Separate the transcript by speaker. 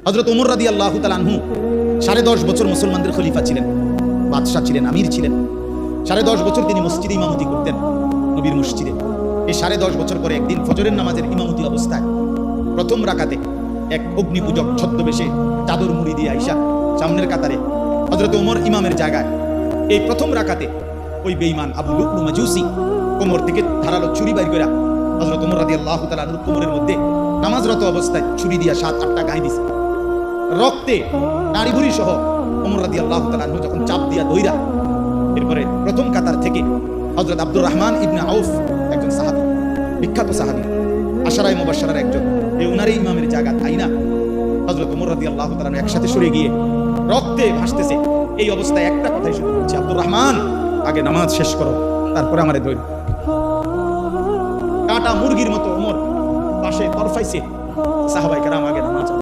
Speaker 1: হযরত ওমর রাদিয়াল্লাহু তাআলা আনহু 10.5 বছর মুসলমানদের খলিফা ছিলেন, বাদশা ছিলেন, আমির ছিলেন। 10.5 বছর তিনি মসজিদে ইমামতি করতেন, নবীর মসজিদে। এই 10.5 বছর পরে একদিন ফজরের নামাজের ইমামতি অবস্থায় প্রথম রাকাতে এক অগ্নিপূজক ছদ্মবেশে চাদর মুড়ি দিয়ে আইসা সামনের কাতারে হযরত ওমর ইমামের জায়গায় এই প্রথম রাকাতে ওই বেঈমান আবু লুকলু মাজুসি কোমর থেকে ধারালো ছুরি বাইর করে হযরত ওমর রাদিয়াল্লাহু তাআলা আনহুর কোমরের মধ্যে নামাজরত অবস্থায় ছুরি দিয়া 7-8টা গায়ে দিছে। রক্তে নাড়িভুড়ি সহ ওমর রাদিয়াল্লাহু তাআলা আনহু যখন চাপ দিয়া দইরা, এরপরে প্রথম কাতার থেকে হযরত আব্দুর রহমান ইবনে আউফ, একজন সাহাবী, বিখ্যাত সাহাবী, আশারায়ে মুবাশশারার একজন, এই উনারই ইমামের জায়গা তাই না, হযরত ওমর রাদিয়াল্লাহু তাআলা আনহু একসাথে সরে গিয়ে রক্তে ভাসতেছে। এই অবস্থায় একটা কথাই শুধু বলছে, আব্দুর রহমান আগে নামাজ শেষ করো, তারপরে আমারে ধরো। কাটা মুরগির মতো ওমর পাশে তরফাইছে, সাহাবায়ে কেরাম আগে